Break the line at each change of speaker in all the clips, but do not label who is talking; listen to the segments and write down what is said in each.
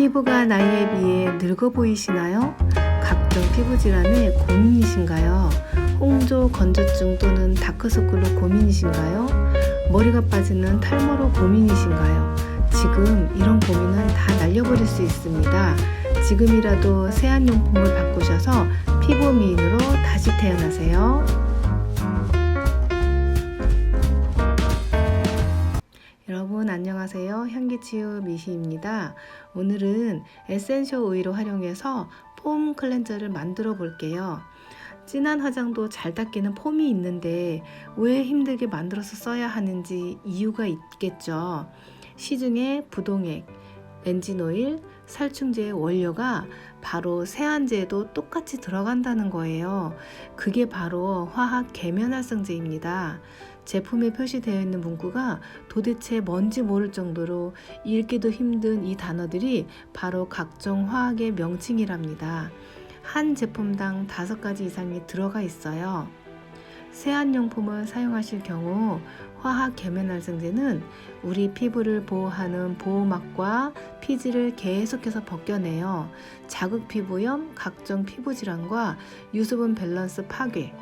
피부가 나이에 비해 늙어 보이시나요? 각종 피부 질환에 고민이신가요? 홍조, 건조증 또는 다크서클로 고민이신가요? 머리가 빠지는 탈모로 고민이신가요? 지금 이런 고민은 다 날려버릴 수 있습니다. 지금이라도 세안용품을 바꾸셔서 피부 미인으로 다시 태어나세요. 여러분 안녕하세요. 향기치유 미희입니다. 오늘은 에센셜 오일을 활용해서 폼 클렌저를 만들어 볼게요. 진한 화장도 잘 닦이는 폼이 있는데 왜 힘들게 만들어서 써야 하는지 이유가 있겠죠. 시중에 부동액, 엔진오일, 살충제의 원료가 바로 세안제에도 똑같이 들어간다는 거예요. 그게 바로 화학 계면활성제입니다. 제품에 표시되어 있는 문구가 도대체 뭔지 모를 정도로 읽기도 힘든 이 단어들이 바로 각종 화학의 명칭이랍니다. 한 제품당 5가지 이상이 들어가 있어요. 세안용품을 사용하실 경우 화학 계면활성제는 우리 피부를 보호하는 보호막과 피지를 계속해서 벗겨내요. 자극 피부염, 각종 피부 질환과 유수분 밸런스 파괴,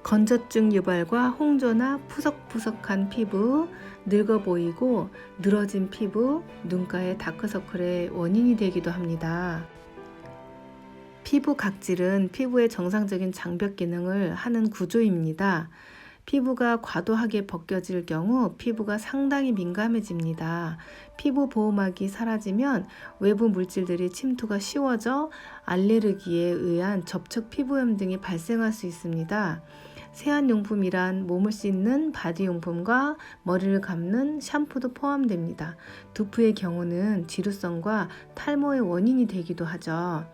건조증 유발과 홍조나 푸석푸석한 피부, 늙어 보이고 늘어진 피부, 눈가의 다크서클의 원인이 되기도 합니다. 피부 각질은 피부의 정상적인 장벽 기능을 하는 구조입니다. 피부가 과도하게 벗겨질 경우 피부가 상당히 민감해집니다. 피부 보호막이 사라지면 외부 물질들이 침투가 쉬워져 알레르기에 의한 접촉 피부염 등이 발생할 수 있습니다. 세안용품이란 몸을 씻는 바디용품과 머리를 감는 샴푸도 포함됩니다. 두프의 경우는 지루성과 탈모의 원인이 되기도 하죠.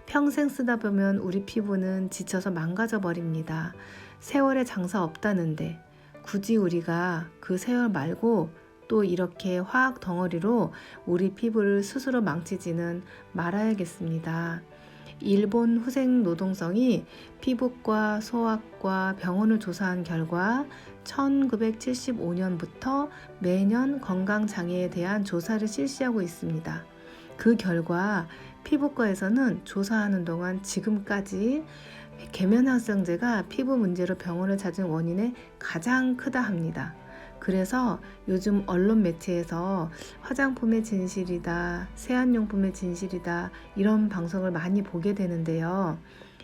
평생 쓰다 보면 우리 피부는 지쳐서 망가져 버립니다. 세월에 장사 없다는데 굳이 우리가 그 세월 말고 또 이렇게 화학 덩어리로 우리 피부를 스스로 망치지는 말아야겠습니다. 일본 후생 노동성이 피부과 소아과 병원을 조사한 결과 1975년부터 매년 건강장애에 대한 조사를 실시하고 있습니다. 그 결과 피부과에서는 조사하는 동안 지금까지 계면활성제가 피부 문제로 병원을 찾은 원인의 가장 크다 합니다. 그래서 요즘 언론 매체에서 화장품의 진실이다, 세안용품의 진실이다 이런 방송을 많이 보게 되는데요.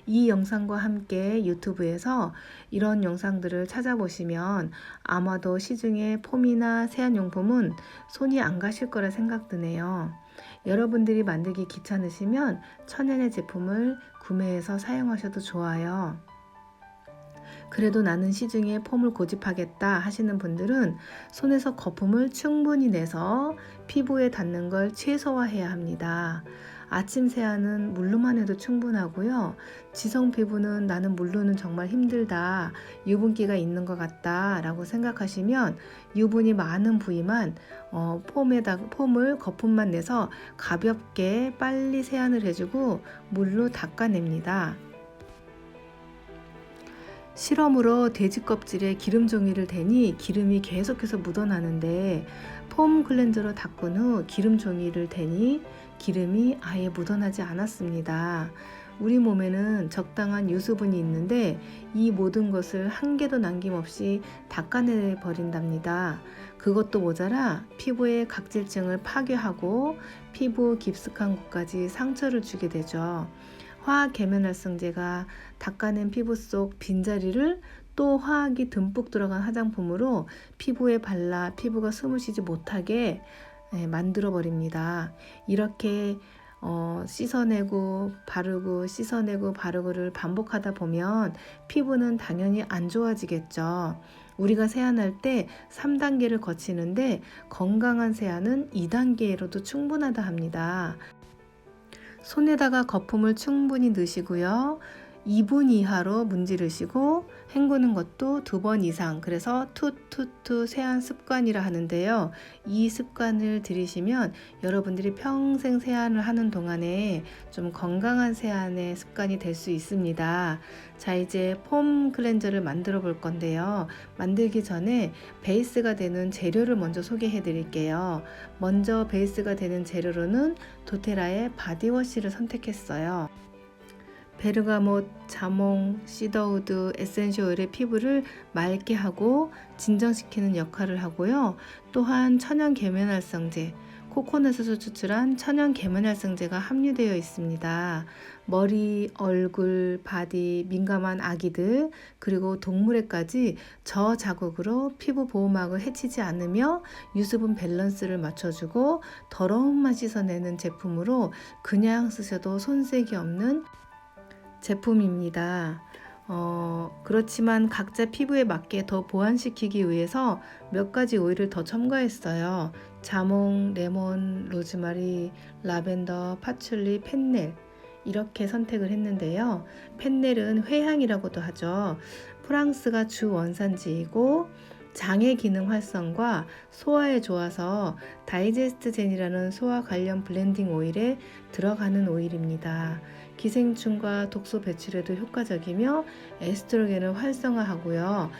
이 영상과 함께 유튜브에서 이런 영상들을 찾아보시면 아마도 시중의 폼이나 세안용품은 손이 안 가실 거라 생각드네요. 여러분들이 만들기 귀찮으시면 천연의 제품을 구매해서 사용하셔도 좋아요. 그래도 나는 시중에 폼을 고집하겠다 하시는 분들은 손에서 거품을 충분히 내서 피부에 닿는 걸 최소화해야 합니다. 아침 세안은 물로만 해도 충분하고요. 지성 피부는 나는 물로는 정말 힘들다, 유분기가 있는 것 같다 라고 생각하시면 유분이 많은 부위만 폼을 거품만 내서 가볍게 빨리 세안을 해주고 물로 닦아냅니다. 실험으로 돼지 껍질에 기름 종이를 대니 기름이 계속해서 묻어나는데 폼 클렌저로 닦은 후 기름 종이를 대니 기름이 아예 묻어나지 않았습니다. 우리 몸에는 적당한 유수분이 있는데 이 모든 것을 한 개도 남김없이 닦아내 버린답니다. 그것도 모자라 피부의 각질층을 파괴하고 피부 깊숙한 곳까지 상처를 주게 되죠. 화학 계면활성제가 닦아낸 피부 속 빈자리를 또 화학이 듬뿍 들어간 화장품으로 피부에 발라 피부가 숨을 쉬지 못하게 만들어 버립니다. 이렇게 씻어내고 바르고 씻어내고 바르고를 반복하다 보면 피부는 당연히 안 좋아지겠죠. 우리가 세안할 때 3단계를 거치는데 건강한 세안은 2단계로도 충분하다 합니다. 손에다가 거품을 충분히 넣으시고요. 2분 이하로 문지르시고 헹구는 것도 2번 이상, 그래서 투투투 세안 습관이라 하는데요. 이 습관을 들이시면 여러분들이 평생 세안을 하는 동안에 좀 건강한 세안의 습관이 될 수 있습니다. 자, 이제 폼 클렌저를 만들어 볼 건데요. 만들기 전에 베이스가 되는 재료를 먼저 소개해 드릴게요. 먼저 베이스가 되는 재료로는 도테라의 바디워시를 선택했어요. 베르가못, 자몽, 시더우드, 에센셜 오일의 피부를 맑게 하고 진정시키는 역할을 하고요. 또한 천연 계면활성제, 코코넛에서 추출한 천연 계면활성제가 함유되어 있습니다. 머리, 얼굴, 바디, 민감한 아기들, 그리고 동물에까지 저자극으로 피부 보호막을 해치지 않으며 유수분 밸런스를 맞춰주고 더러움만 씻어내는 제품으로 그냥 쓰셔도 손색이 없는 제품입니다. 그렇지만 각자 피부에 맞게 더 보완시키기 위해서 몇 가지 오일을 더 첨가했어요. 자몽, 레몬, 로즈마리, 라벤더, 파출리, 펜넬 이렇게 선택을 했는데요. 펜넬은 회향이라고도 하죠. 프랑스가 주 원산지이고 장의 기능 활성과 소화에 좋아서 다이제스트젠이라는 소화 관련 블렌딩 오일에 들어가는 오일입니다. 기생충과 독소 배출에도 효과적이며 에스트로겐을 활성화하고요.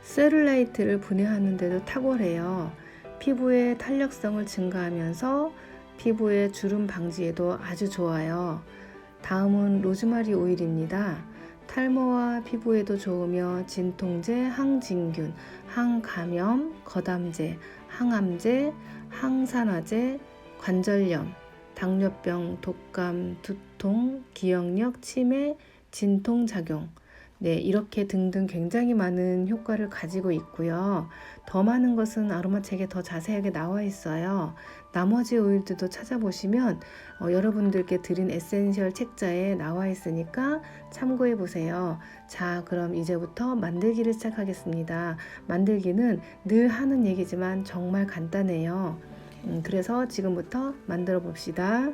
셀룰라이트를 분해하는 데도 탁월해요. 피부의 탄력성을 증가하면서 피부의 주름 방지에도 아주 좋아요. 다음은 로즈마리 오일입니다. 탈모와 피부에도 좋으며 진통제, 항진균, 항감염, 거담제, 항암제, 항산화제, 관절염, 당뇨병, 독감, 두통, 기억력, 치매, 진통작용, 이렇게 등등 굉장히 많은 효과를 가지고 있고요. 더 많은 것은 아로마책에 더 자세하게 나와 있어요. 나머지 오일들도 찾아보시면 여러분들께 드린 에센셜 책자에 나와 있으니까 참고해 보세요. 자, 그럼 이제부터 만들기를 시작하겠습니다. 만들기는 늘 하는 얘기지만 정말 간단해요. 그래서 지금부터 만들어 봅시다.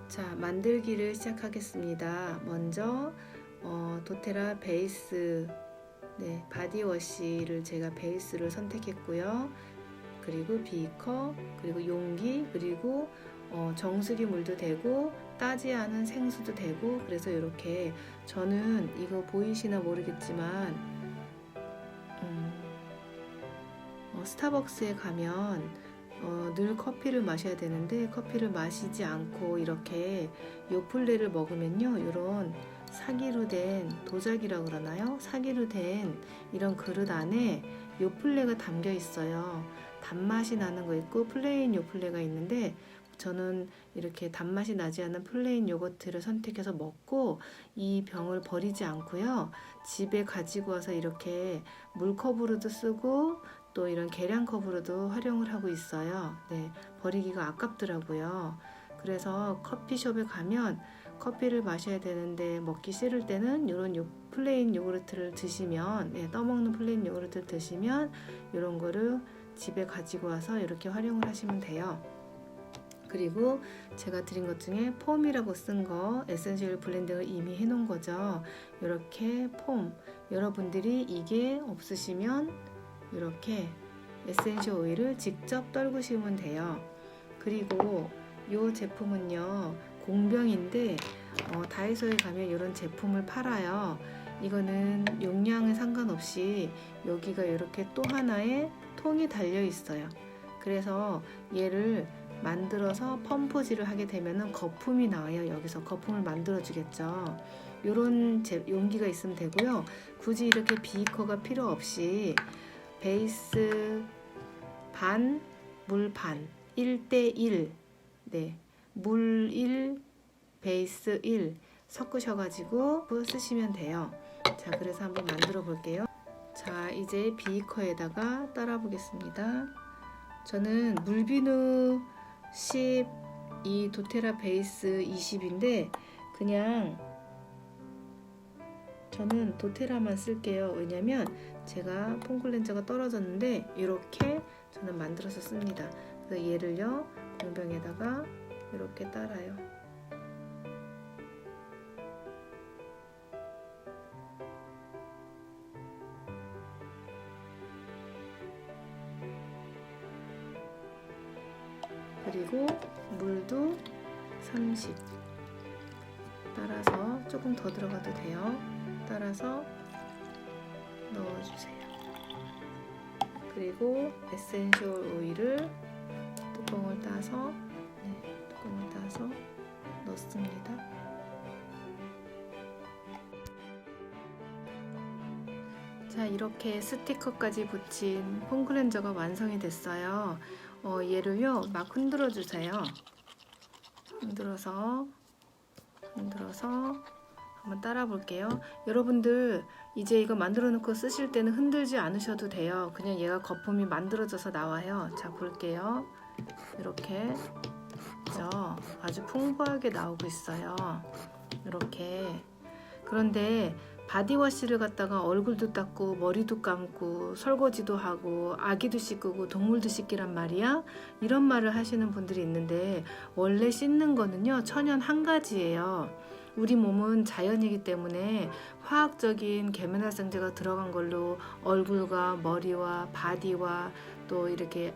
자, 만들기를 시작하겠습니다. 먼저 도테라 베이스, 바디워시를 제가 베이스를 선택했고요. 그리고 비커, 그리고 용기, 그리고 정수기 물도 되고 따지 않은 생수도 되고, 그래서 이렇게 저는 이거 보이시나 모르겠지만 스타벅스에 가면 늘 커피를 마셔야 되는데 커피를 마시지 않고 이렇게 요플레를 먹으면요, 이런 사기로 된 도자기라고 그러나요? 사기로 된 이런 그릇 안에 요플레가 담겨 있어요. 단맛이 나는 거 있고 플레인 요플레가 있는데 저는 이렇게 단맛이 나지 않은 플레인 요거트를 선택해서 먹고 이 병을 버리지 않고요, 집에 가지고 와서 이렇게 물컵으로도 쓰고 또 이런 계량컵으로도 활용을 하고 있어요. 버리기가 아깝더라고요. 그래서 커피숍에 가면 커피를 마셔야 되는데 먹기 싫을 때는 이런 플레인 요구르트를 드시면, 떠먹는 플레인 요구르트를 드시면 이런 거를 집에 가지고 와서 이렇게 활용을 하시면 돼요. 그리고 제가 드린 것 중에 폼이라고 쓴 거 에센셜 블렌딩을 이미 해놓은 거죠. 이렇게 폼, 여러분들이 이게 없으시면 이렇게 에센셜 오일을 직접 떨구시면 돼요. 그리고 이 제품은요, 공병인데 다이소에 가면 이런 제품을 팔아요. 이거는 용량에 상관없이 여기가 이렇게 또 하나의 통이 달려 있어요. 그래서 얘를 만들어서 펌프질을 하게 되면 거품이 나와요. 여기서 거품을 만들어 주겠죠. 이런 용기가 있으면 되고요. 굳이 이렇게 비커가 필요 없이 베이스 반, 물 반, 1대1, 물 1, 베이스 1 섞으셔가지고 쓰시면 돼요. 자, 그래서 한번 만들어 볼게요. 자, 이제 비커에다가 따라 보겠습니다. 저는 물비누 10, 이 도테라 베이스 20인데 그냥 저는 도테라만 쓸게요. 왜냐면 제가 폼 클렌저가 떨어졌는데 이렇게 저는 만들어서 씁니다. 그래서 얘를요, 공병에다가 이렇게 따라요. 그리고 물도 30. 따라서 조금 더 들어가도 돼요. 따라서 넣어주세요. 그리고 에센셜 오일을 뚜껑을 따서 넣습니다. 자, 이렇게 스티커까지 붙인 폼 클렌저가 완성이 됐어요. 얘를요 막 흔들어 주세요. 흔들어서 한번 따라 볼게요. 여러분들 이제 이거 만들어 놓고 쓰실 때는 흔들지 않으셔도 돼요. 그냥 얘가 거품이 만들어져서 나와요. 자, 볼게요. 이렇게 아주 풍부하게 나오고 있어요. 이렇게. 그런데 바디워시를 갖다가 얼굴도 닦고 머리도 감고 설거지도 하고 아기도 씻고 동물도 씻기란 말이야, 이런 말을 하시는 분들이 있는데, 원래 씻는 거는요 천연 한 가지예요. 우리 몸은 자연이기 때문에 화학적인 계면활성제가 들어간 걸로 얼굴과 머리와 바디와 또 이렇게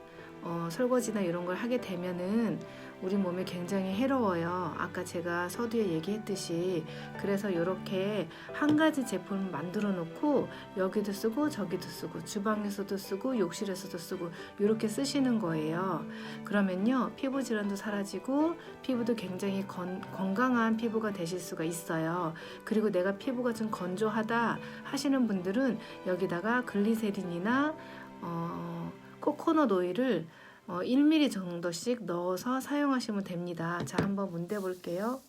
설거지나 이런 걸 하게 되면은 우리 몸에 굉장히 해로워요. 아까 제가 서두에 얘기했듯이. 그래서 이렇게 한 가지 제품을 만들어 놓고 여기도 쓰고 저기도 쓰고 주방에서도 쓰고 욕실에서도 쓰고 이렇게 쓰시는 거예요. 그러면요 피부 질환도 사라지고 피부도 굉장히 건강한 피부가 되실 수가 있어요. 그리고 내가 피부가 좀 건조하다 하시는 분들은 여기다가 글리세린이나 코코넛 오일을 1ml 정도씩 넣어서 사용하시면 됩니다. 자, 한번 문대 볼게요.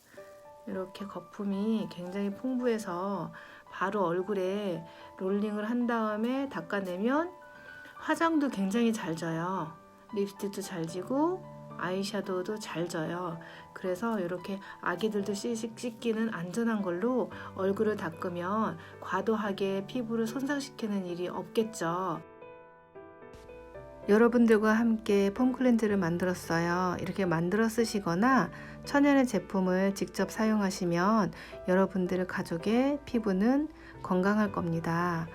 이렇게 거품이 굉장히 풍부해서 바로 얼굴에 롤링을 한 다음에 닦아내면 화장도 굉장히 잘 져요. 립스틱도 잘 지고 아이섀도우도 잘 져요. 그래서 이렇게 아기들도 씻기는 안전한 걸로 얼굴을 닦으면 과도하게 피부를 손상시키는 일이 없겠죠. 여러분들과 함께 폼 클렌저를 만들었어요. 이렇게 만들어 쓰시거나 천연의 제품을 직접 사용하시면 여러분들 가족의 피부는 건강할 겁니다.